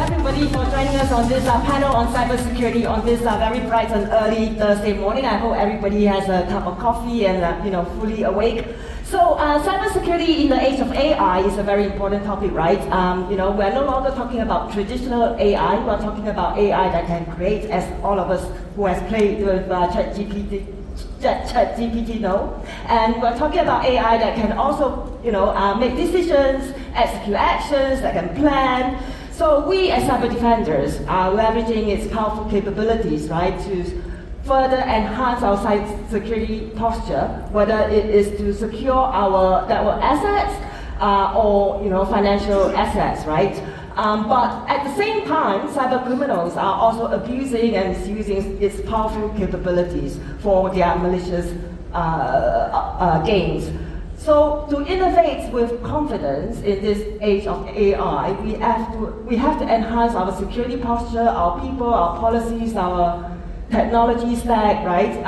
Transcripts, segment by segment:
everybody for joining us on this panel on cybersecurity on this very bright and early Thursday morning. I hope everybody has a cup of coffee and fully awake. So cybersecurity in the age of AI is a very important topic, right? We're no longer talking about traditional AI. We're talking about AI that can create, as all of us who has played with ChatGPT know. And we're talking about AI that can also, make decisions, execute actions, that can plan. So we as cyber defenders are leveraging its powerful capabilities, right, to further enhance our cybersecurity posture, whether it is to secure our network assets or financial assets, right? But at the same time, cyber criminals are also abusing and misusing its powerful capabilities for their malicious gains. So to innovate with confidence in this age of AI, we have to enhance our security posture, our people, our policies, our technology stack, right,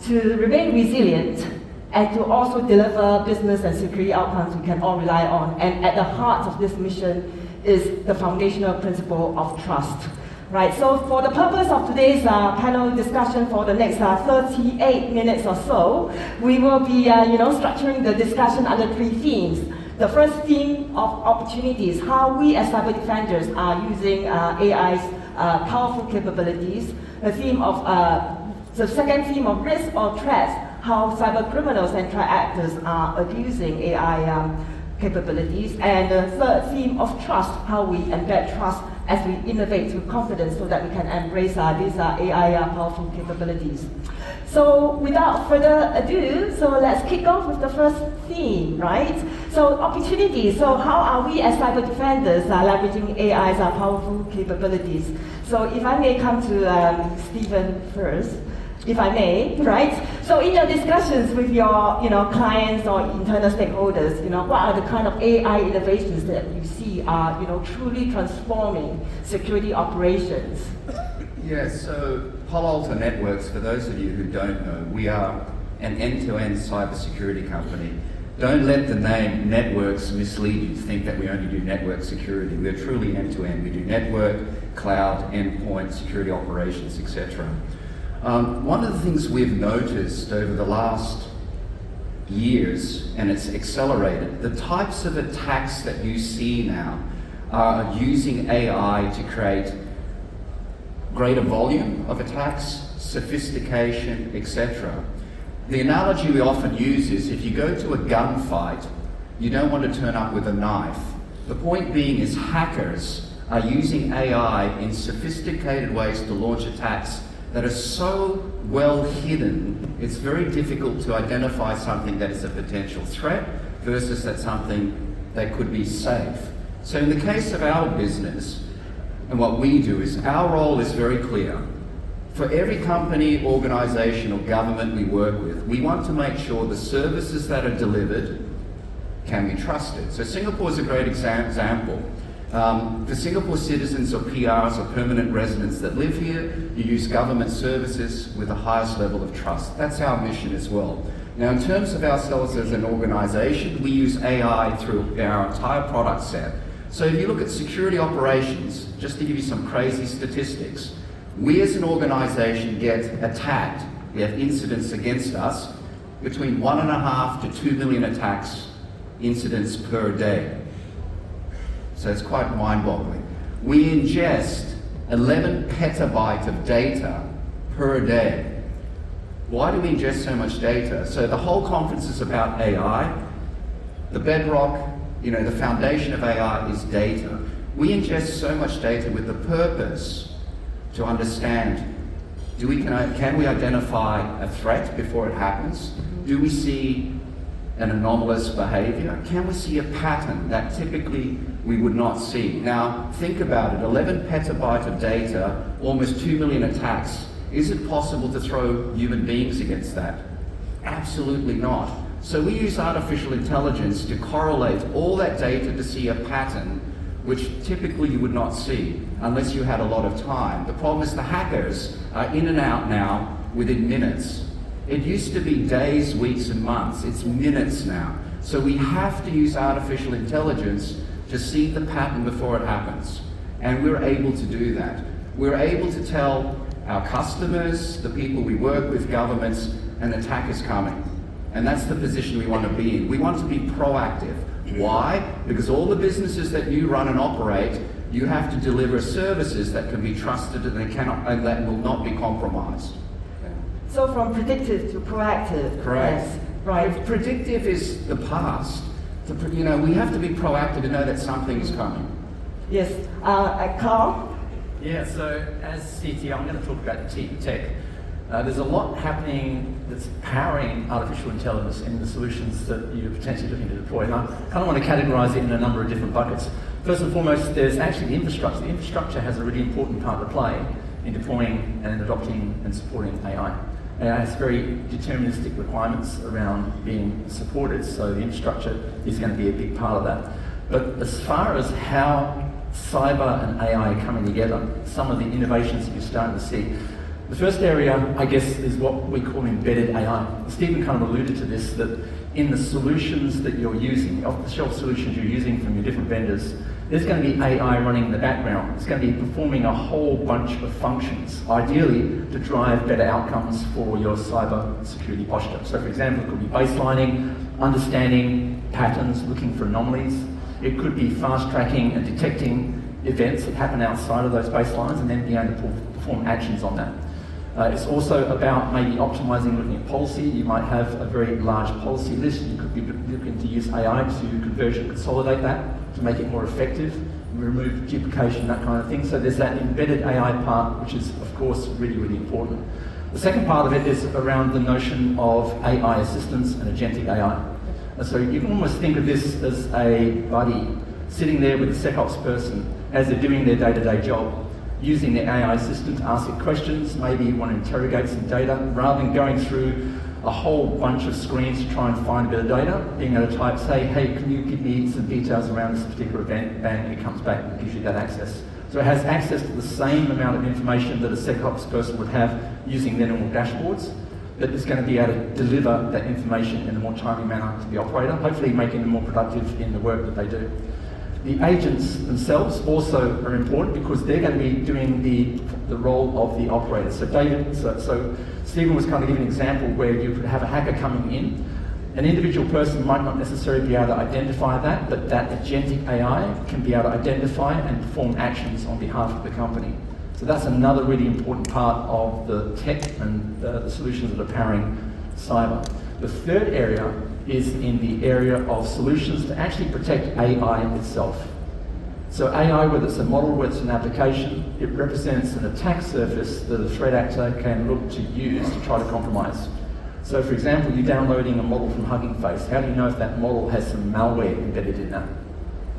to remain resilient and to also deliver business and security outcomes we can all rely on. And at the heart of this mission is the foundational principle of trust. Right, so for the purpose of today's panel discussion for the next 38 minutes or so, we will be structuring the discussion under 3 themes. The first theme of opportunities, how we as cyber defenders are using AI's powerful capabilities. The second theme of risk or threats, how cyber criminals and threat actors are abusing AI capabilities. And the third theme of trust, how we embed trust as we innovate with confidence so that we can embrace these AI powerful capabilities. So without further ado, so let's kick off with the first theme, right? So opportunities, so how are we as cyber defenders leveraging AI's powerful capabilities? So if I may come to Steven first, if I may, right? So in your discussions with your clients or internal stakeholders, what are the kind of AI innovations that you see are truly transforming security operations? Yes, so Palo Alto Networks, for those of you who don't know, we are an end-to-end cybersecurity company. Don't let the name networks mislead you to think that we only do network security. We are truly end-to-end. We do network, cloud, endpoint, security operations, etc. One of the things we've noticed over the last years, and it's accelerated, the types of attacks that you see now are using AI to create greater volume of attacks, sophistication, etc. The analogy we often use is if you go to a gunfight, you don't want to turn up with a knife. The point being is hackers are using AI in sophisticated ways to launch attacks that are so well hidden, it's very difficult to identify something that is a potential threat versus that something that could be safe. So in the case of our business, and what we do is, our role is very clear. For every company, organization, or government we work with, we want to make sure the services that are delivered can be trusted. So Singapore is a great example. For Singapore citizens or PRs or permanent residents that live here, you use government services with the highest level of trust. That's our mission as well. Now, in terms of ourselves as an organization, we use AI through our entire product set. So if you look at security operations, just to give you some crazy statistics, we as an organization get attacked, we have incidents against us, between 1.5 to 2 million attacks, incidents per day. So it's quite mind-boggling. We ingest 11 petabytes of data per day. Why do we ingest so much data? So the whole conference is about AI. The bedrock, the foundation of AI is data. We ingest so much data with the purpose to understand, can we identify a threat before it happens? Do we see an anomalous behavior? Can we see a pattern that typically we would not see? Now, think about it, 11 petabytes of data, almost 2 million attacks. Is it possible to throw human beings against that? Absolutely not. So we use artificial intelligence to correlate all that data to see a pattern which typically you would not see unless you had a lot of time. The problem is the hackers are in and out now within minutes. It used to be days, weeks, and months. It's minutes now. So we have to use artificial intelligence to see the pattern before it happens. And we're able to do that. We're able to tell our customers, the people we work with, governments, an attack is coming. And that's the position we want to be in. We want to be proactive. Why? Because all the businesses that you run and operate, you have to deliver services that can be trusted and that will not be compromised. So from predictive to proactive. Correct. Yes, right. Predictive is the past. We have to be proactive to know that something is coming. Yes. Carl? Yeah, so as CTO, I'm going to talk about tech. There's a lot happening that's powering artificial intelligence in the solutions that you're potentially looking to deploy. And I kind of want to categorize it in a number of different buckets. First and foremost, there's actually the infrastructure. The infrastructure has a really important part to play in deploying and adopting and supporting AI. AI has very deterministic requirements around being supported, so the infrastructure is going to be a big part of that. But as far as how cyber and AI are coming together, some of the innovations that you're starting to see, the first area, I guess, is what we call embedded AI. Steven kind of alluded to this, that in the solutions that you're using, off-the-shelf solutions you're using from your different vendors, there's going to be AI running in the background. It's going to be performing a whole bunch of functions, ideally to drive better outcomes for your cyber security posture. So for example, it could be baselining, understanding patterns, looking for anomalies. It could be fast tracking and detecting events that happen outside of those baselines and then being able to perform actions on that. It's also about maybe optimizing, looking at policy. You might have a very large policy list. You could be looking to use AI to conversion consolidate that to make it more effective, remove duplication, that kind of thing. So there's that embedded AI part, which is, of course, really, really important. The second part of it is around the notion of AI assistance and agentic AI. And so you can almost think of this as a buddy sitting there with a SecOps person as they're doing their day-to-day job, using the AI system to ask it questions. Maybe you want to interrogate some data, rather than going through a whole bunch of screens to try and find a bit of data, being able to type, say, hey, can you give me some details around this particular event? Bang, it comes back and gives you that access. So it has access to the same amount of information that a SecOps person would have using their normal dashboards, but it's going to be able to deliver that information in a more timely manner to the operator, hopefully making them more productive in the work that they do. The agents themselves also are important because they're going to be doing the role of the operator. So Steven was kind of giving an example where you could have a hacker coming in. An individual person might not necessarily be able to identify that, but that agentic AI can be able to identify and perform actions on behalf of the company. So that's another really important part of the tech and the solutions that are powering cyber. The third area is in the area of solutions to actually protect AI itself. So AI, whether it's a model, whether it's an application, it represents an attack surface that a threat actor can look to use to try to compromise. So for example, you're downloading a model from Hugging Face. How do you know if that model has some malware embedded in that?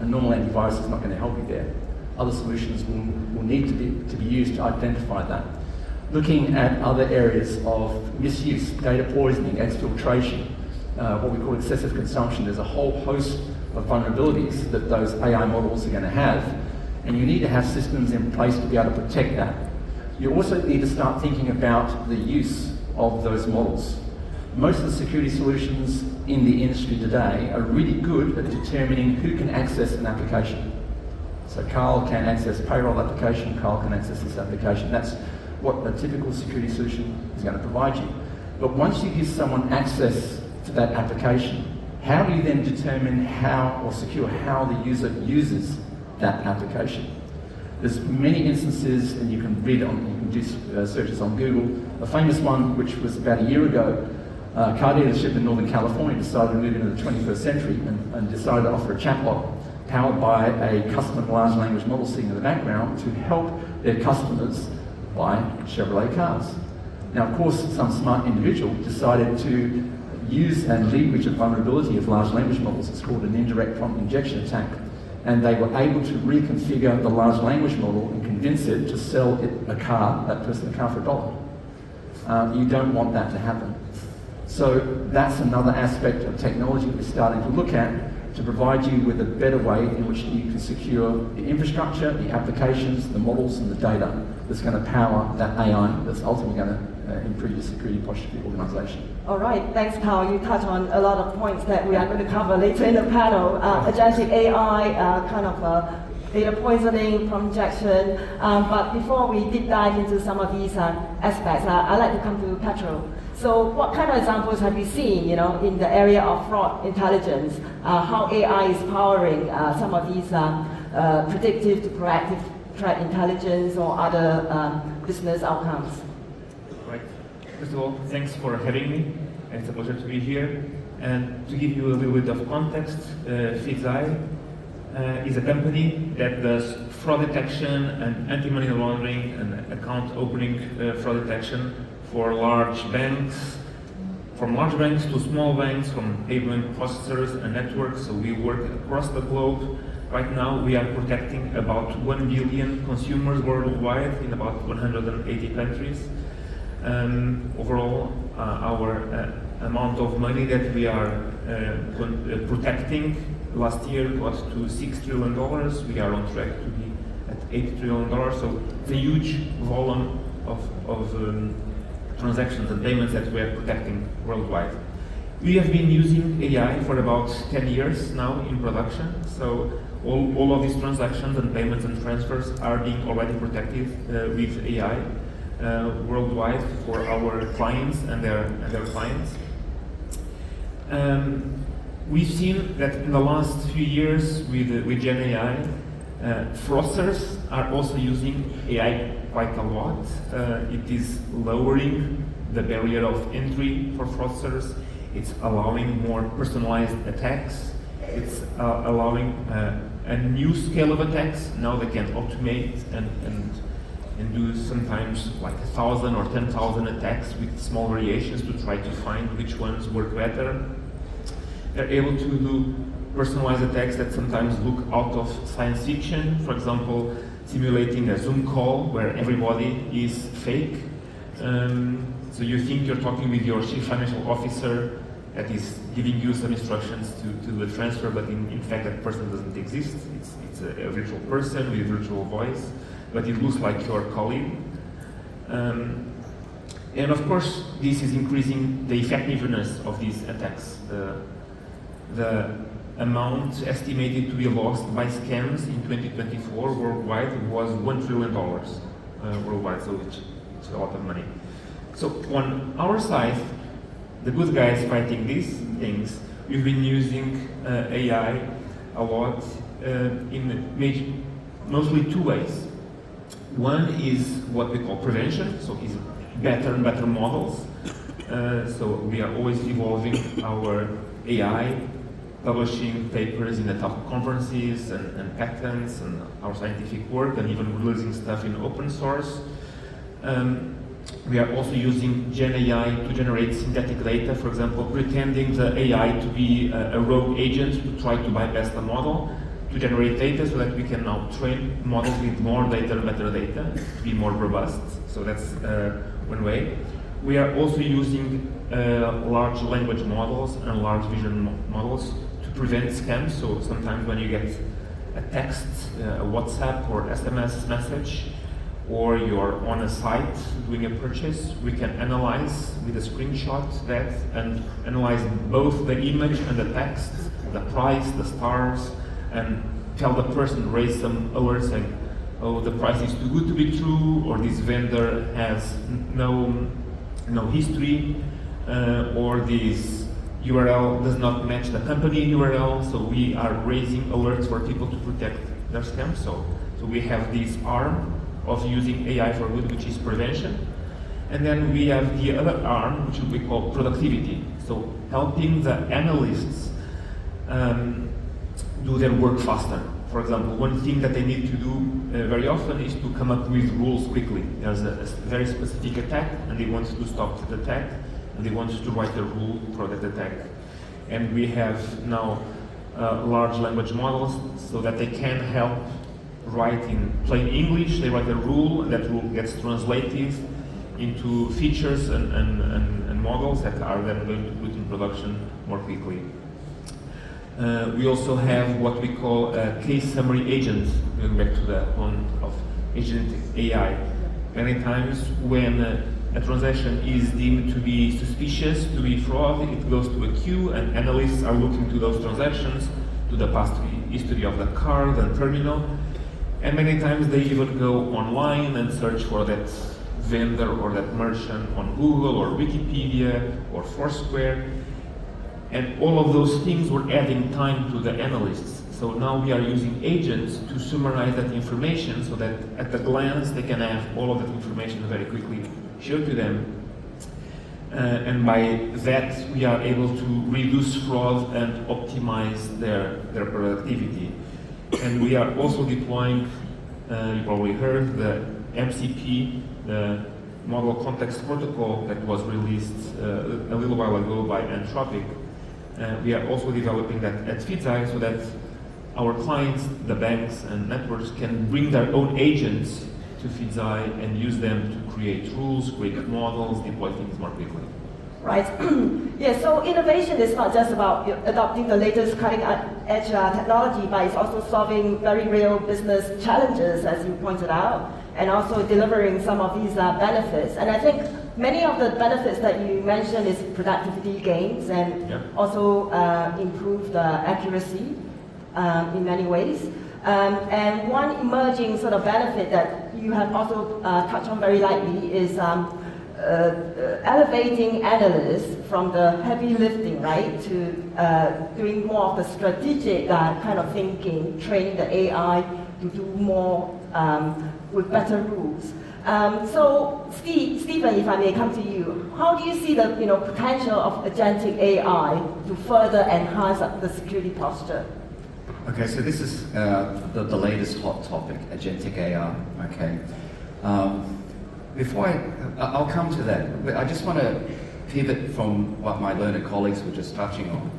A normal antivirus is not going to help you there. Other solutions will need to be used to identify that. Looking at other areas of misuse, data poisoning, exfiltration, what we call excessive consumption. There's a whole host of vulnerabilities that those AI models are going to have, and you need to have systems in place to be able to protect that. You also need to start thinking about the use of those models. Most of the security solutions in the industry today are really good at determining who can access an application. So Carl can access payroll application, Carl can access this application. That's what a typical security solution is going to provide you. But once you give someone access to that application, how do you then determine how or secure how the user uses that application? There's many instances, and you can read on, you can do searches on Google. A famous one, which was about a year ago, a car dealership in Northern California decided to move into the 21st century and decided to offer a chatbot powered by a custom large language model sitting in the background to help their customers buy Chevrolet cars. Now, of course, some smart individual decided to use and leverage a vulnerability of large language models. It's called an indirect prompt injection attack. And they were able to reconfigure the large language model and convince it to sell that person a car for $1. You don't want that to happen. So that's another aspect of technology we're starting to look at to provide you with a better way in which you can secure the infrastructure, the applications, the models and the data that's going to power that AI that's ultimately going to improve the security posture of the organization. All right, thanks, Carl. You touched on a lot of points that we are going to cover later in the panel. Agentic AI, data poisoning, prompt injection. But before we deep dive into some of these aspects, I'd like to come to Pedro. So what kind of examples have you seen, in the area of fraud intelligence, how AI is powering some of these predictive to proactive threat intelligence or other business outcomes? Right. First of all, thanks for having me. It's a pleasure to be here. And to give you a little bit of context, Feedzai is a company that does fraud detection and anti-money laundering and account opening fraud detection for large banks, from large banks to small banks, from payment processors and networks. So we work across the globe. Right now we are protecting about 1 billion consumers worldwide in about 180 countries. Overall, our amount of money that we are protecting last year got to $6 trillion. We are on track to be at $8 trillion. So it's a huge volume of transactions and payments that we are protecting worldwide. We have been using AI for about 10 years now in production. So all of these transactions and payments and transfers are being already protected with AI worldwide for our clients and their clients. We've seen that in the last few years with Gen AI, fraudsters are also using AI quite a lot. It is lowering the barrier of entry for fraudsters. It's allowing more personalized attacks. It's allowing a new scale of attacks. Now they can automate and do sometimes like 1,000 or 10,000 attacks with small variations to try to find which ones work better. They're able to do personalized attacks that sometimes look out of science fiction. For example, simulating a Zoom call where everybody is fake. So you think you're talking with your chief financial officer that is giving you some instructions to do a transfer, but in fact that person doesn't exist. It's a virtual person with a virtual voice, but it looks like your colleague. And of course, this is increasing the effectiveness of these attacks. The amount estimated to be lost by scams in 2024 worldwide was $1 trillion worldwide, so it's a lot of money. So on our side, the good guys fighting these things, we've been using AI a lot in mostly two ways. One is what we call prevention, so it's better and better models. So we are always evolving our AI, publishing papers in the top conferences and patents and our scientific work, and even releasing stuff in open source. We are also using Gen AI to generate synthetic data, for example, pretending the AI to be a rogue agent to try to bypass the model, to generate data so that we can now train models with more data and better data, to be more robust. So that's one way. We are also using large language models and large vision models to prevent scams. So sometimes when you get a text, a WhatsApp or SMS message, or you're on a site doing a purchase, we can analyze with a screenshot that and analyze both the image and the text, the price, the stars, and tell the person, raise some alerts saying, oh, the price is too good to be true, or this vendor has no history, or this URL does not match the company URL. So we are raising alerts for people to protect their scams. So we have this arm of using AI for good, which is prevention. And then we have the other arm, which we call productivity. So helping the analysts do their work faster. For example, one thing that they need to do very often is to come up with rules quickly. There's a very specific attack, and they want to stop the attack, and they want to write a rule for that attack. And we have now large language models so that they can help write in plain English. They write a rule, and that rule gets translated into features and models that are then going to put in production more quickly. We also have what we call a case summary agent, going back to the point of Agentic AI. Many times when a transaction is deemed to be suspicious, to be fraud, it goes to a queue, and analysts are looking to those transactions, to the past history of the card and terminal, And many times they even go online and search for that vendor or that merchant on Google or Wikipedia or Foursquare. And all of those things were adding time to the analysts. So now we are using agents to summarize that information so that at a glance they can have all of that information very quickly shown to them. And by that we are able to reduce fraud and optimize their productivity. And we are also deploying, you probably heard, the MCP, the Model Context Protocol that was released a little while ago by Anthropic. We are also developing that at Feedzai so that our clients, the banks and networks, can bring their own agents to Feedzai and use them to create rules, create models, deploy things more quickly. Right. Yeah, so innovation is not just about adopting the latest cutting-edge technology, but it's also solving very real business challenges, as you pointed out, and also delivering some of these benefits. And I think many of the benefits that you mentioned is productivity gains and also improved accuracy in many ways. And one emerging sort of benefit that you have also touched on very lightly is elevating analysts from the heavy lifting, right, to doing more of the strategic kind of thinking, training the AI to do more with better rules. So, Steven, if I may come to you, how do you see the potential of agentic AI to further enhance the security posture? Okay, so this is the latest hot topic, agentic AI. Okay. Before I'll come to that, but I just want to pivot from what my learned colleagues were just touching on.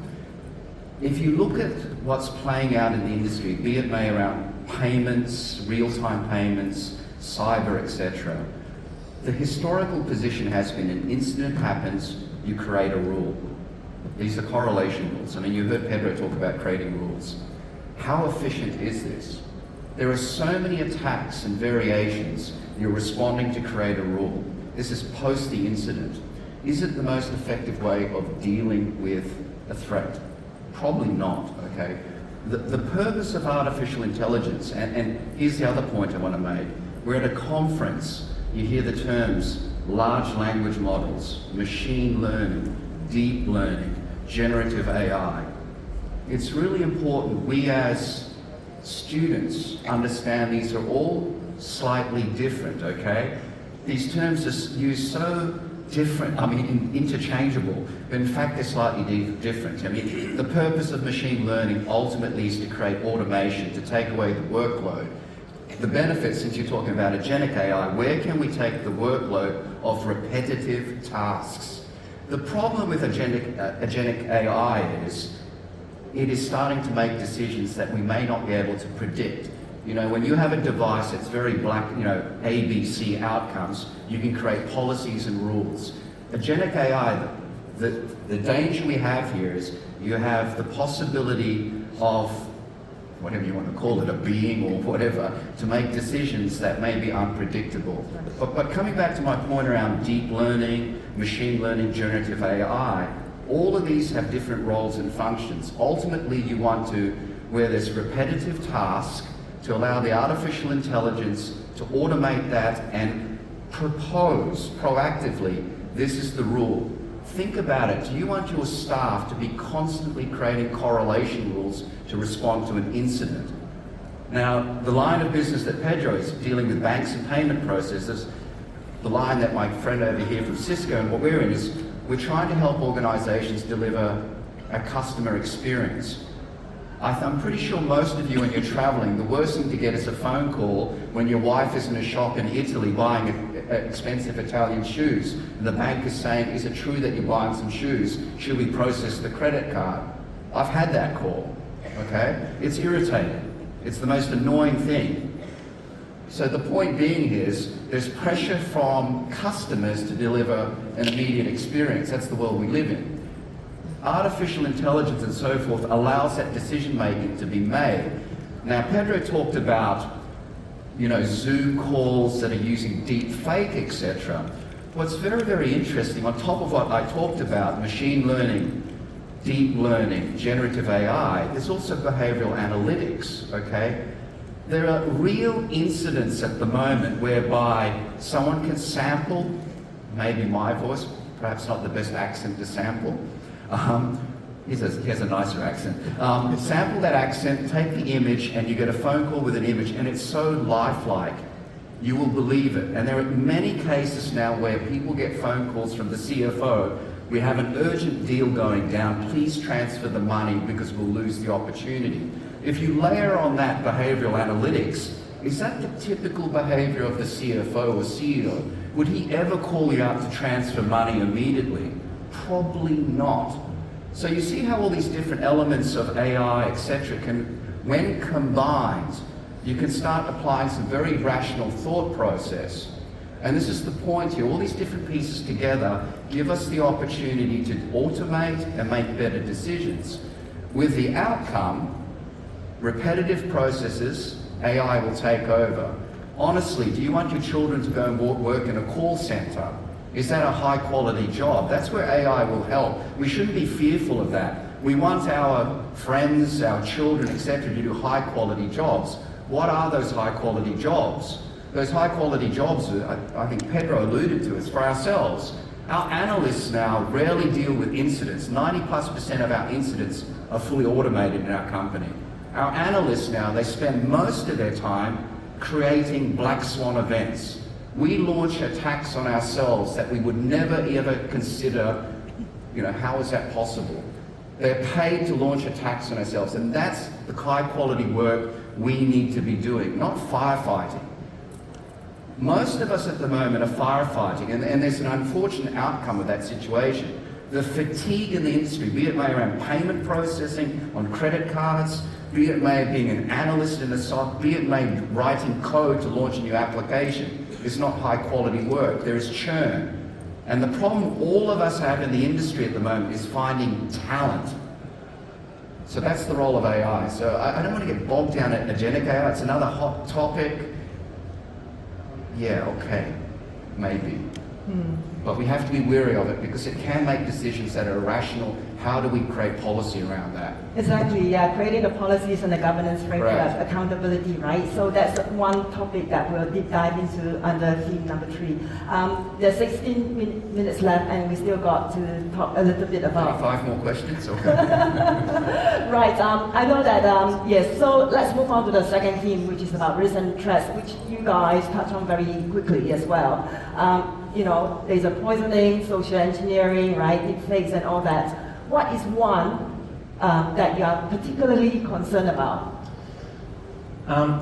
If you look at what's playing out in the industry, be it may around payments, real-time payments, cyber, etc., the historical position has been an incident happens, you create a rule. These are correlation rules. I mean, you heard Pedro talk about creating rules. How efficient is this? There are so many attacks and variations. You're responding to create a rule. This is post the incident. Is it the most effective way of dealing with a threat? Probably not, okay? The purpose of artificial intelligence, and here's the other point I want to make. We're at a conference, you hear the terms large language models, machine learning, deep learning, generative AI. It's really important we as students understand these are all slightly different, okay? These terms are used so different, I mean interchangeable, but in fact they're slightly different. I mean, the purpose of machine learning ultimately is to create automation, to take away the workload. The benefits, since you're talking about agentic AI, where can we take the workload of repetitive tasks? The problem with agentic AI is it is starting to make decisions that we may not be able to predict. You know, when you have a device that's very black, you know, A, B, C outcomes, you can create policies and rules. Agentic AI, the danger we have here is you have the possibility of, whatever you want to call it, a being or whatever, to make decisions that may be unpredictable. But coming back to my point around deep learning, machine learning, generative AI, all of these have different roles and functions. Ultimately, you want to, where there's repetitive tasks, to allow the artificial intelligence to automate that and propose proactively, this is the rule. Think about it. Do you want your staff to be constantly creating correlation rules to respond to an incident? Now, the line of business that Pedro is dealing with, banks and payment processors, the line that my friend over here from Cisco and what we're in is, we're trying to help organizations deliver a customer experience. I'm pretty sure most of you, when you're traveling, the worst thing to get is a phone call when your wife is in a shop in Italy buying expensive Italian shoes, and the bank is saying, is it true that you're buying some shoes? Should we process the credit card? I've had that call, okay? It's irritating. It's the most annoying thing. So the point being is, there's pressure from customers to deliver an immediate experience. That's the world we live in. Artificial intelligence and so forth allows that decision-making to be made. Now, Pedro talked about, you know, Zoom calls that are using deep fake, etc. What's very, very interesting, on top of what I talked about, machine learning, deep learning, generative AI, there's also behavioral analytics, okay? There are real incidents at the moment whereby someone can sample, maybe my voice, perhaps not the best accent to sample. He has a nicer accent. Sample that accent, take the image, and you get a phone call with an image, and it's so lifelike, you will believe it. And there are many cases now where people get phone calls from the CFO, we have an urgent deal going down, please transfer the money because we'll lose the opportunity. If you layer on that behavioral analytics, is that the typical behavior of the CFO or CEO? Would he ever call you out to transfer money immediately? Probably not. So you see how all these different elements of AI, etc., can, when combined, you can start applying some very rational thought process. And this is the point here. All these different pieces together give us the opportunity to automate and make better decisions. With the outcome, repetitive processes, AI will take over. Honestly, do you want your children to go and work in a call center? Is that a high quality job? That's where AI will help. We shouldn't be fearful of that. We want our friends, our children, etc., to do high quality jobs. What are those high quality jobs? Those high quality jobs, I think Pedro alluded to, is for ourselves. Our analysts now rarely deal with incidents. 90+% of our incidents are fully automated in our company. Our analysts now, they spend most of their time creating black swan events. We launch attacks on ourselves that we would never ever consider, how is that possible? They're paid to launch attacks on ourselves, and that's the high quality work we need to be doing, not firefighting. Most of us at the moment are firefighting, and there's an unfortunate outcome of that situation. The fatigue in the industry, be it may around payment processing on credit cards, be it may being an analyst in the SOC, be it may writing code to launch a new application, is not high quality work. There is churn. And the problem all of us have in the industry at the moment is finding talent. So that's the role of AI. So I don't want to get bogged down at agentic AI. It's another hot topic. Yeah, okay, maybe. But we have to be wary of it because it can make decisions that are irrational. How do we create policy around that? Exactly, yeah, creating the policies and the governance framework, Right. accountability, right? So that's one topic that we'll deep dive into under theme number 3. There's 16 minutes left and we still got to talk a little bit about... 5 more questions? Okay. Right, I know that, yes, so let's move on to the second theme, which is about risk and threats, which you guys touch on very quickly as well. There's a poisoning, social engineering, right, deepfakes and all that. What is one that you are particularly concerned about?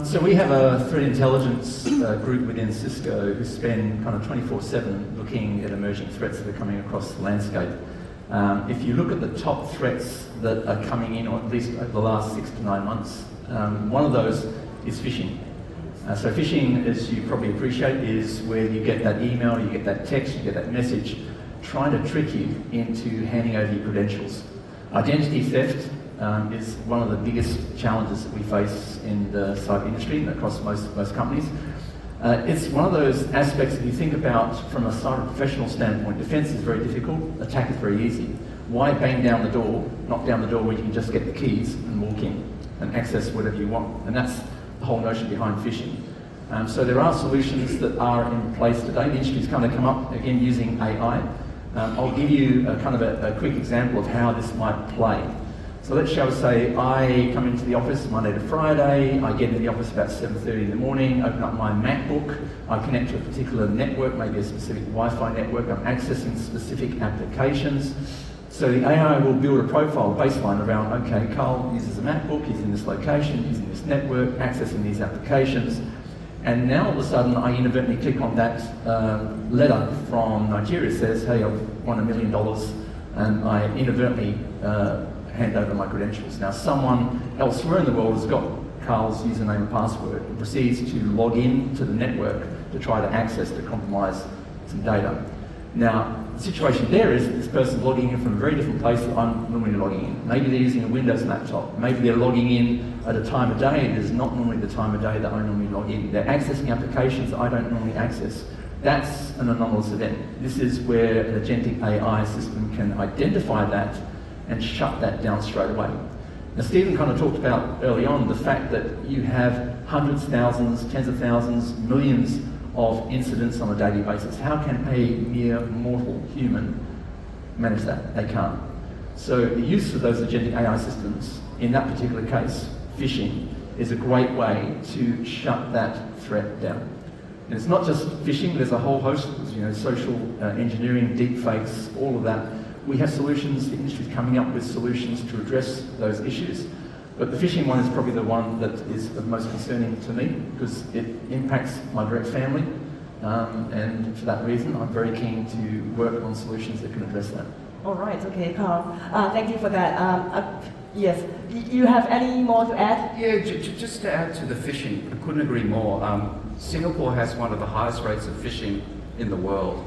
So we have a threat intelligence group within Cisco who spend kind of 24/7 looking at emerging threats that are coming across the landscape. If you look at the top threats that are coming in, or at least over the last 6 to 9 months, one of those is phishing. So phishing, as you probably appreciate, is where you get that email, you get that text, you get that message, trying to trick you into handing over your credentials. Identity theft is one of the biggest challenges that we face in the cyber industry and across most companies. It's one of those aspects that you think about from a cyber professional standpoint. Defense is very difficult, attack is very easy. Why bang down the door, knock down the door where you can just get the keys and walk in and access whatever you want? And that's the whole notion behind phishing. So there are solutions that are in place today. The industry's kind of come up, again, using AI. I'll give you a quick example of how this might play. So let's shall we say I come into the office Monday to Friday, I get into the office about 7:30 in the morning, open up my MacBook, I connect to a particular network, maybe a specific Wi-Fi network, I'm accessing specific applications. So the AI will build a profile, baseline around, okay, Carl uses a MacBook, he's in this location, he's in this network, accessing these applications. And now all of a sudden I inadvertently click on that letter from Nigeria that says, hey, I've won $1 million, and I inadvertently hand over my credentials. Now someone elsewhere in the world has got Carl's username and password and proceeds to log in to the network to try to access, to compromise some data. Now, the situation there is that this person's logging in from a very different place that I'm normally logging in. Maybe they're using a Windows laptop. Maybe they're logging in at a time of day that is not normally the time of day that I normally log in. They're accessing applications that I don't normally access. That's an anomalous event. This is where an agentic AI system can identify that and shut that down straight away. Now, Steven kind of talked about early on the fact that you have hundreds, thousands, tens of thousands, millions of incidents on a daily basis. How can a mere mortal human manage that? They can't. So the use of those agentic AI systems, in that particular case, phishing, is a great way to shut that threat down. And it's not just phishing, there's a whole host, social engineering, deepfakes, all of that. We have solutions, the industry's coming up with solutions to address those issues. But the phishing one is probably the one that is the most concerning to me because it impacts my direct family. And for that reason, I'm very keen to work on solutions that can address that. All right, okay, Carl. Thank you for that. Yes, you have any more to add? Yeah, just to add to the phishing, I couldn't agree more. Singapore has one of the highest rates of phishing in the world.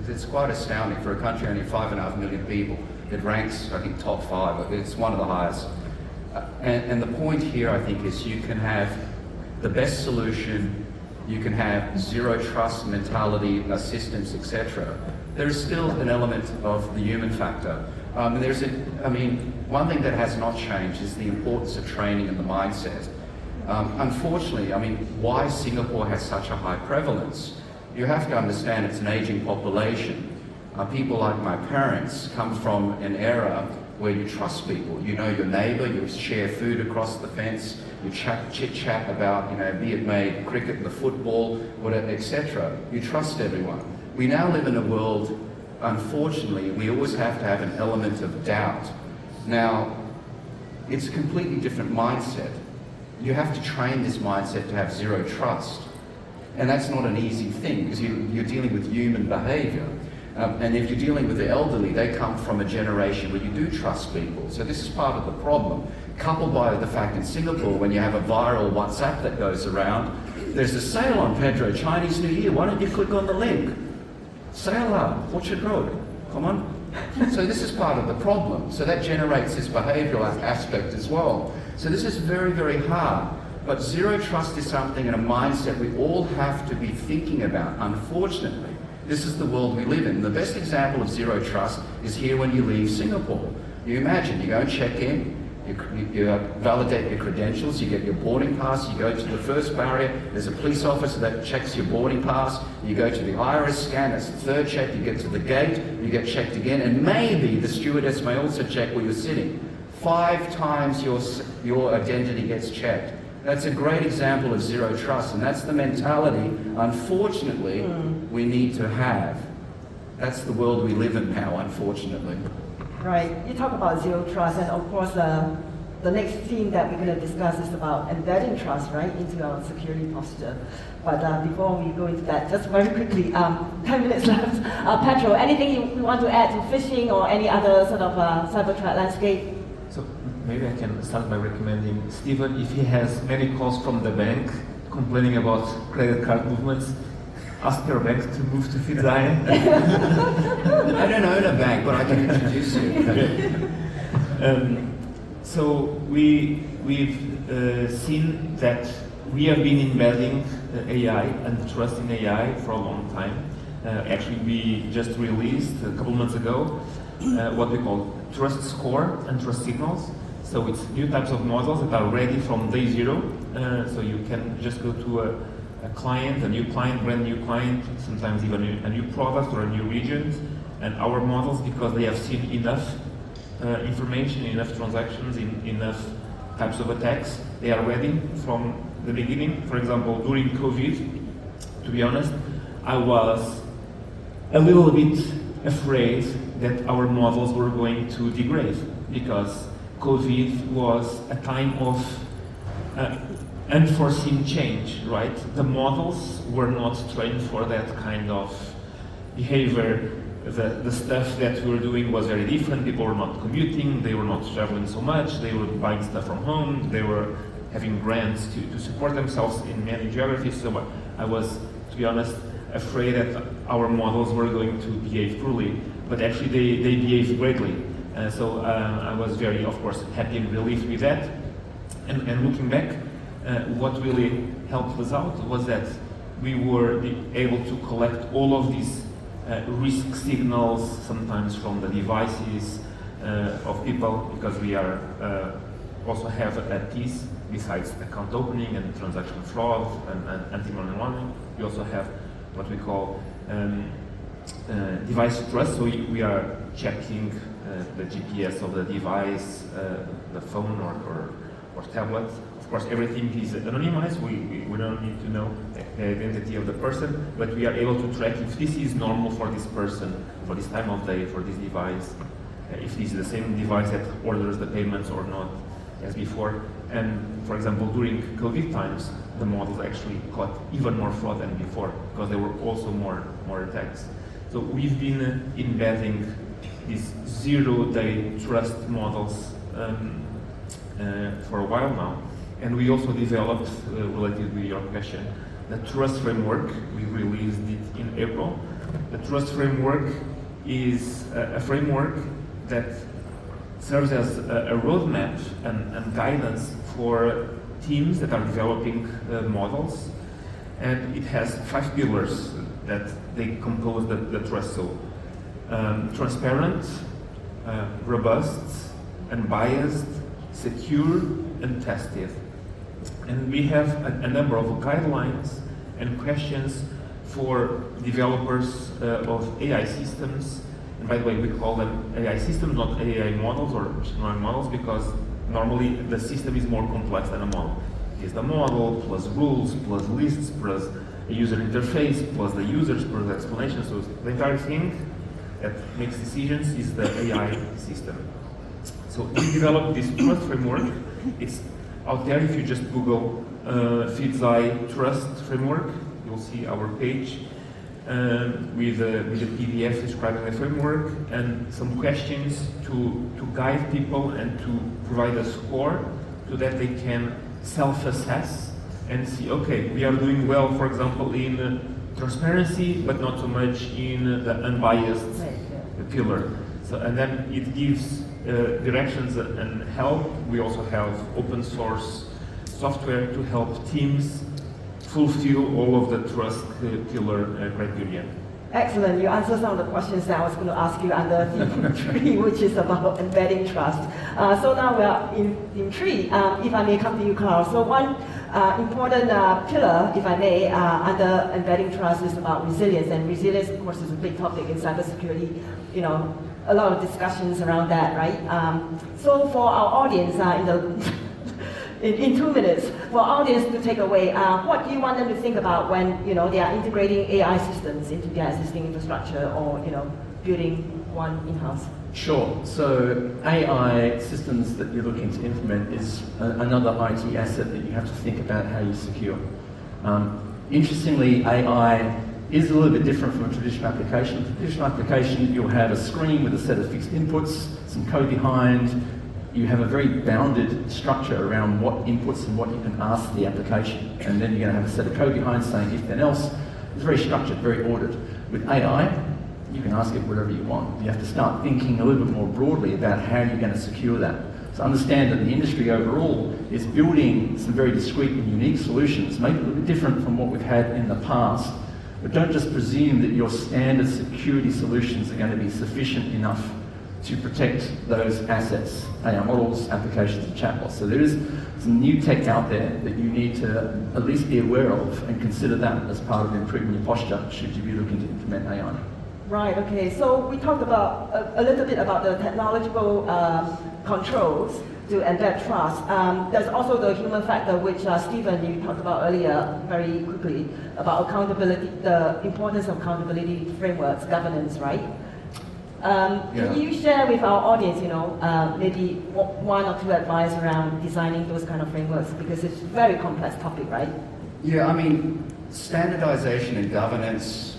It's quite astounding for a country only 5.5 million people. It ranks, I think, top 5. It's one of the highest. And the point here, I think, is you can have the best solution, you can have zero trust mentality, systems, etc. There is still an element of the human factor. One thing that has not changed is the importance of training and the mindset. Unfortunately, why Singapore has such a high prevalence? You have to understand it's an aging population. People like my parents come from an era where you trust people. You know your neighbour, you share food across the fence, you chit-chat about, be it made cricket, the football, whatever, etc. You trust everyone. We now live in a world, unfortunately, we always have to have an element of doubt. Now, it's a completely different mindset. You have to train this mindset to have zero trust. And that's not an easy thing because you're dealing with human behaviour. And if you're dealing with the elderly, they come from a generation where you do trust people. So this is part of the problem. Coupled by the fact in Singapore, when you have a viral WhatsApp that goes around, there's a sale on Pedro, Chinese New Year, why don't you click on the link? Sale up, Orchard Road, come on. So this is part of the problem. So that generates this behavioural aspect as well. So this is very, very hard. But zero trust is something and a mindset we all have to be thinking about, unfortunately. This is the world we live in. The best example of zero trust is here when you leave Singapore. You imagine, you go and check in, you validate your credentials, you get your boarding pass, you go to the first barrier, there's a police officer that checks your boarding pass, you go to the iris scan, that's the third check, you get to the gate, you get checked again, and maybe the stewardess may also check where you're sitting. 5 times your identity gets checked. That's a great example of zero trust, and that's the mentality, unfortunately, we need to have. That's the world we live in now, unfortunately. Right. You talk about zero trust, and of course, the next theme that we're going to discuss is about embedding trust, right, into our security posture. But before we go into that, just very quickly, 10 minutes left. Pedro, anything you want to add to phishing or any other sort of cyber threat landscape? So maybe I can start by recommending Steven, if he has many calls from the bank complaining about credit card movements, ask your bank to move to Feedzai. I don't own a bank, but I can introduce you. So we've seen that we have been embedding AI and trust in AI for a long time. Actually, we just released a couple months ago what we call trust score and trust signals. So it's new types of models that are ready from day 0. So you can just go to a client, a new client, brand new client, sometimes even a new product or a new region, and our models, because they have seen enough information, enough transactions, enough types of attacks, they are ready from the beginning. For example, during COVID, to be honest, I was a little bit afraid that our models were going to degrade, because COVID was a time of unforeseen change, right? The models were not trained for that kind of behavior. The stuff that we were doing was very different. People were not commuting, they were not traveling so much, they were buying stuff from home, they were having grants to support themselves in many geographies. So I was, to be honest, afraid that our models were going to behave poorly, but actually they behaved greatly. So I was very, of course, happy and relieved with that. And looking back, what really helped us out was that we were able to collect all of these risk signals, sometimes from the devices of people, because we are also have a piece besides account opening and transaction fraud and anti-money laundering. We also have what we call device trust. So we are checking the GPS of the device, the phone or tablet. Of course, everything is anonymized. We don't need to know the identity of the person, but we are able to track if this is normal for this person, for this time of day, for this device, if this is the same device that orders the payments or not as before. And for example, during COVID times, the models actually caught even more fraud than before because there were also more attacks. So we've been embedding these zero-day trust models for a while now. And we also developed, related to your question, the trust framework. We released it in April. The trust framework is a framework that serves as a roadmap and guidance for teams that are developing models. And it has 5 pillars that they compose the trust. So transparent, robust, unbiased, secure, and tested. And we have a number of guidelines and questions for developers of AI systems. And by the way, we call them AI systems, not AI models or machine learning models, because normally the system is more complex than a model. It is the model, plus rules, plus lists, plus a user interface, plus the users, plus the explanation. So the entire thing that makes decisions is the AI system. So we developed this trust framework. It's out there. If you just Google Feedzai trust framework, you'll see our page with a PDF describing the framework and some questions to guide people and to provide a score so that they can self-assess and see, okay, we are doing well, for example, in transparency, but not so much in the unbiased pillar. So, and then it gives directions and help. We also have open source software to help teams fulfill all of the trust pillar criteria. Excellent. You answered some of the questions that I was going to ask you under theme 3, which is about embedding trust. So now we are in 3. If I may come to you, Carl. So one important pillar, if I may, under embedding trust is about resilience. And resilience, of course, is a big topic in cybersecurity. You know, a lot of discussions around that, right? So for our audience, in 2 minutes, for our audience to take away, what do you want them to think about when they are integrating AI systems into their existing infrastructure or building one in-house? Sure. So AI systems that you're looking to implement is another IT asset that you have to think about how you secure. Interestingly, AI is a little bit different from a traditional application. A traditional application, you'll have a screen with a set of fixed inputs, some code behind. You have a very bounded structure around what inputs and what you can ask the application. And then you're going to have a set of code behind saying if then else. It's very structured, very ordered. With AI, you can ask it whatever you want. You have to start thinking a little bit more broadly about how you're going to secure that. So understand that the industry overall is building some very discrete and unique solutions, maybe a little bit different from what we've had in the past. But don't just presume that your standard security solutions are going to be sufficient enough to protect those assets, AI models, applications, and chatbots. So there is some new tech out there that you need to at least be aware of and consider that as part of improving your posture should you be looking to implement AI. Right, okay. So we talked about a little bit about the technological controls to embed trust. There's also the human factor, which Steven, you talked about earlier very quickly, about accountability, the importance of accountability frameworks, governance, right? Can you share with our audience, maybe 1 or 2 advice around designing those kind of frameworks? Because it's a very complex topic, right? Yeah, I mean, standardization and governance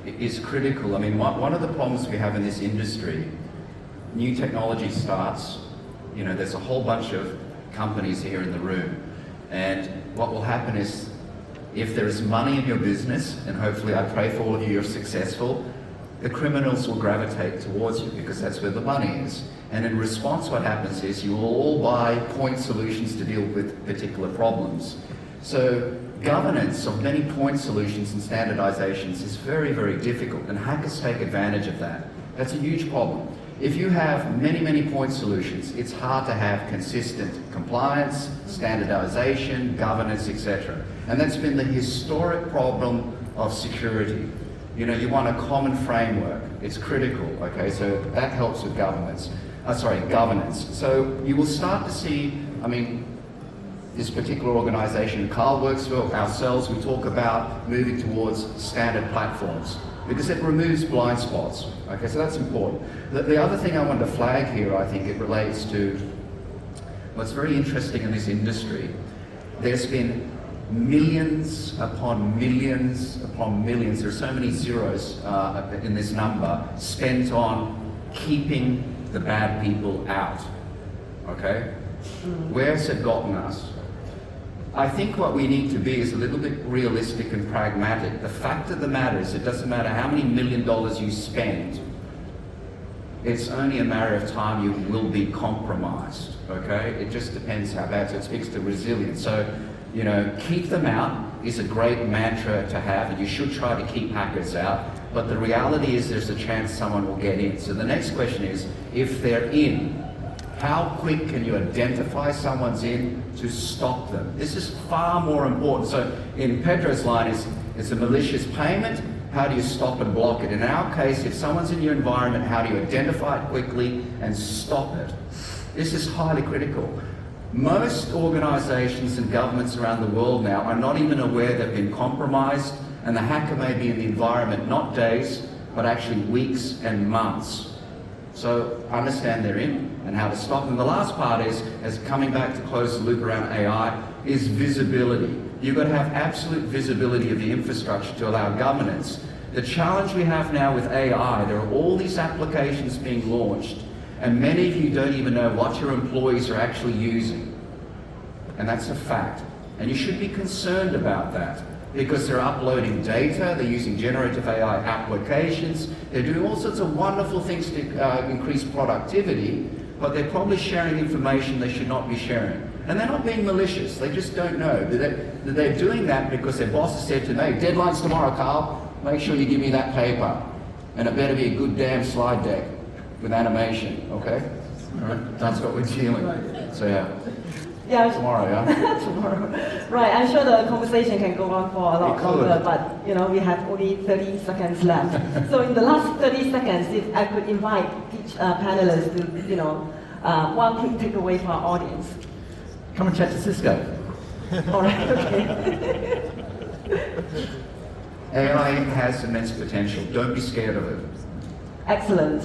is critical. I mean, one of the problems we have in this industry, new technology starts, there's a whole bunch of companies here in the room. And what will happen is, if there is money in your business, and hopefully I pray for all of you you're successful, the criminals will gravitate towards you because that's where the money is. And in response, what happens is you will all buy point solutions to deal with particular problems. So governance of many point solutions and standardizations is very, very difficult, and hackers take advantage of that. That's a huge problem. if you have many, many point solutions, it's hard to have consistent compliance, standardization, governance, etc. And that's been the historic problem of security. You know, you want a common framework. It's critical, okay? So that helps with governance. So you will start to see, I mean, this particular organization, Carl works for, ourselves, we talk about moving towards standard platforms because it removes blind spots. Okay, so that's important. The other thing I want to flag here, I think it relates to what's very interesting in this industry. There's been millions upon millions upon millions, there are so many zeros in this number, spent on keeping the bad people out. Okay? Where's it gotten us? I think what we need to be is a little bit realistic and pragmatic. The fact of the matter is it doesn't matter how many $1 million you spend, it's only a matter of time you will be compromised, okay? It just depends how bad, so it speaks to resilience. So, you know, keep them out is a great mantra to have, and you should try to keep hackers out, but the reality is there's a chance someone will get in. So the next question is, if they're in, how quick can you identify someone's in to stop them? This is far more important. So in Pedro's line, it's a malicious payment. How do you stop and block it? In our case, if someone's in your environment, how do you identify it quickly and stop it? This is highly critical. Most organizations and governments around the world now are not even aware they've been compromised, and the hacker may be in the environment not days, but actually weeks and months. So understand they're in and how to stop them. The last part is, as coming back to close the loop around AI, is visibility. You've got to have absolute visibility of the infrastructure to allow governance. The challenge we have now with AI, there are all these applications being launched, and many of you don't even know what your employees are actually using. And that's a fact. And you should be concerned about that, because they're uploading data, they're using generative AI applications, they're doing all sorts of wonderful things to increase productivity, but they're probably sharing information they should not be sharing. And they're not being malicious, they just don't know. They're doing that because their boss has said to them, hey, deadline's tomorrow, Carl, make sure you give me that paper. And it better be a good damn slide deck with animation, okay? All right, that's what we're dealing with. So yeah. Yeah, tomorrow, yeah? tomorrow. Right, I'm sure the conversation can go on for a lot longer, but you know, we have only 30 seconds left. So in the last 30 seconds, if I could invite each panelist to, you know, one quick takeaway for our audience. Come and chat to Cisco. All right, okay. AI has immense potential. Don't be scared of it. Excellent.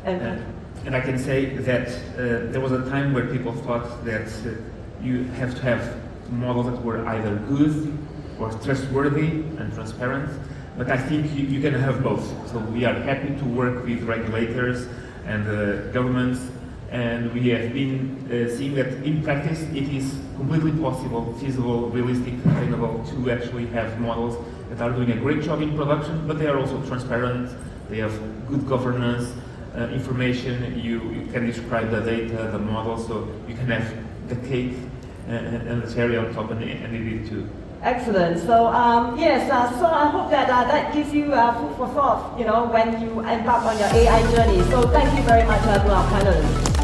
And I can say that there was a time where people thought that you have to have models that were either good or trustworthy and transparent, but I think you can have both. So we are happy to work with regulators and governments, and we have been seeing that in practice it is completely possible, feasible, realistic, attainable to actually have models that are doing a great job in production, but they are also transparent, they have good governance, information, you can describe the data, the model, so you can have the cake and the cherry on top and eat it too. Excellent. So yes, so I hope that that gives you food for thought, you know, when you embark on your AI journey. So thank you very much to our panelists.